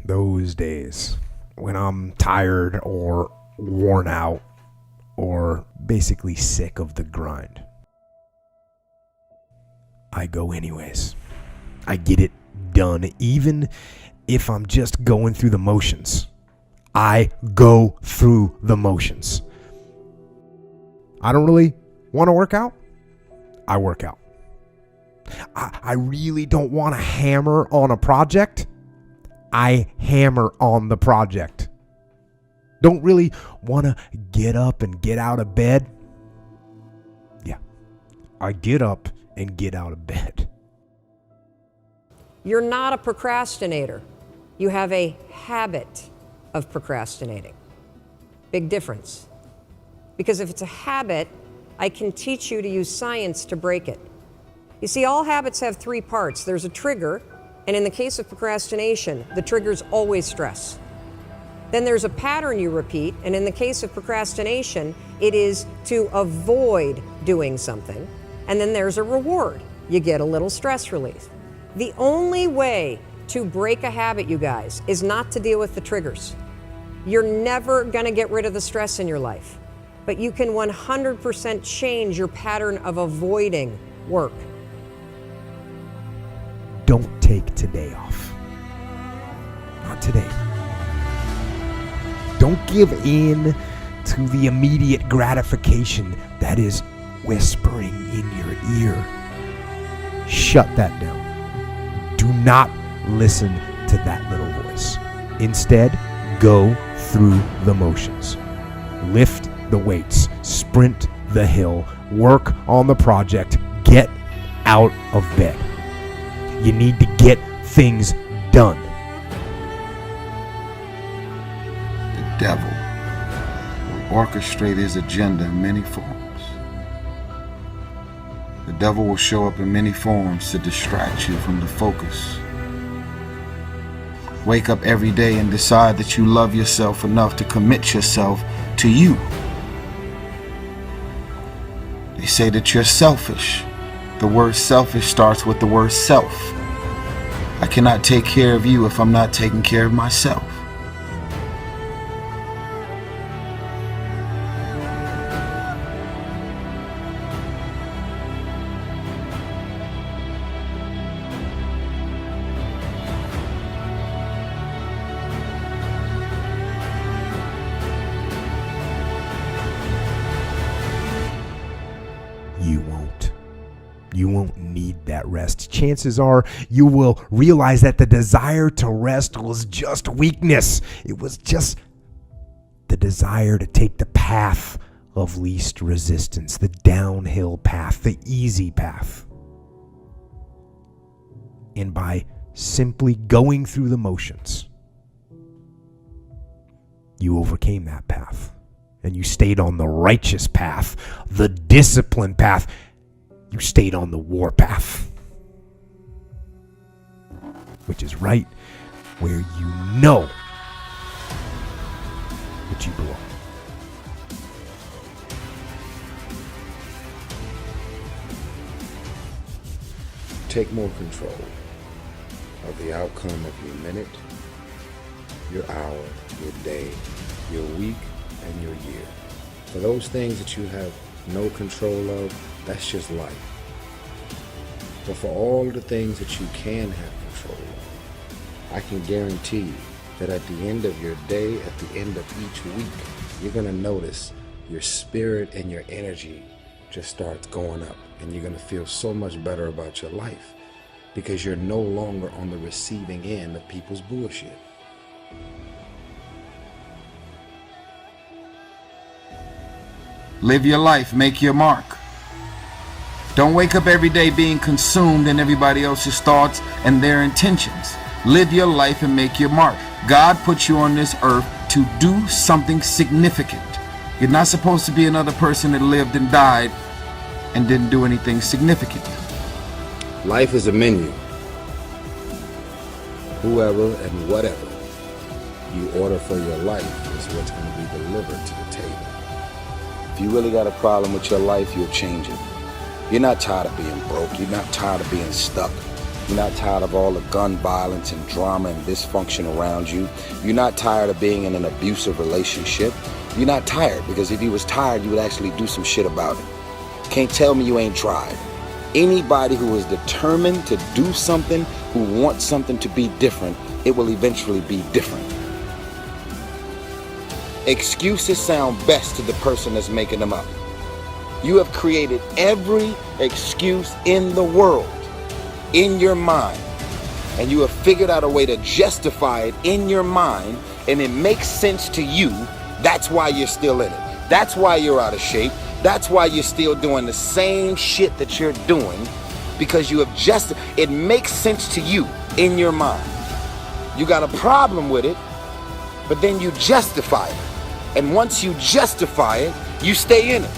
those days when I'm tired or worn out or basically sick of the grind, I go anyways. I get it done, even if I'm just going through the motions. I go through the motions. I don't really want to work out. I work out. I really don't want to hammer on a project. I hammer on the project. Don't really want to get up and get out of bed. Yeah, I get up and get out of bed. You're not a procrastinator. You have a habit of procrastinating. Big difference. Because if it's a habit, I can teach you to use science to break it. You see, all habits have three parts. There's a trigger, and in the case of procrastination, the trigger's always stress. Then there's a pattern you repeat, and in the case of procrastination, it is to avoid doing something. And then there's a reward. You get a little stress relief. The only way to break a habit, you guys, is not to deal with the triggers. You're never gonna get rid of the stress in your life, but you can 100% change your pattern of avoiding work. Don't take today off. Not today. Don't give in to the immediate gratification that is whispering in your ear. Shut that down. Do not listen to that little voice. Instead, go through the motions. Lift the weights, sprint the hill, work on the project, get out of bed. You need to get things done. The devil will orchestrate his agenda in many forms. The devil will show up in many forms to distract you from the focus. Wake up every day and decide that you love yourself enough to commit yourself to you. They say that you're selfish. The word selfish starts with the word self. I cannot take care of you if I'm not taking care of myself. You won't need that rest. Chances are you will realize that the desire to rest was just weakness. It was just the desire to take the path of least resistance, the downhill path, the easy path. And by simply going through the motions, you overcame that path. And you stayed on the righteous path, the disciplined path. You stayed on the war path, which is right where you know that you belong. Take more control of the outcome of your minute, your hour, your day, your week, and your year. For those things that you have no control of, that's just life. But for all the things that you can have control of, I can guarantee you that at the end of your day, at the end of each week, you're going to notice your spirit and your energy just starts going up, and you're going to feel so much better about your life because you're no longer on the receiving end of people's bullshit. Live your life, make your mark. Don't wake up every day being consumed in everybody else's thoughts and their intentions. Live your life and make your mark. God put you on this earth to do something significant. You're not supposed to be another person that lived and died and didn't do anything significant. Life is a menu. Whoever and whatever you order for your life is what's going to be delivered to the table. If you really got a problem with your life, you'll change it. You're not tired of being broke. You're not tired of being stuck. You're not tired of all the gun violence and drama and dysfunction around you. You're not tired of being in an abusive relationship. You're not tired, because if you was tired, you would actually do some shit about it. Can't tell me you ain't tried. Anybody who is determined to do something, who wants something to be different, it will eventually be different. Excuses sound best to the person that's making them up. You have created every excuse in the world in your mind, and you have figured out a way to justify it in your mind, and it makes sense to you. That's why you're still in it. That's why you're out of shape. That's why you're still doing the same shit that you're doing, because you have it makes sense to you in your mind. You got a problem with it, but then you justify it. And once you justify it, you stay in it.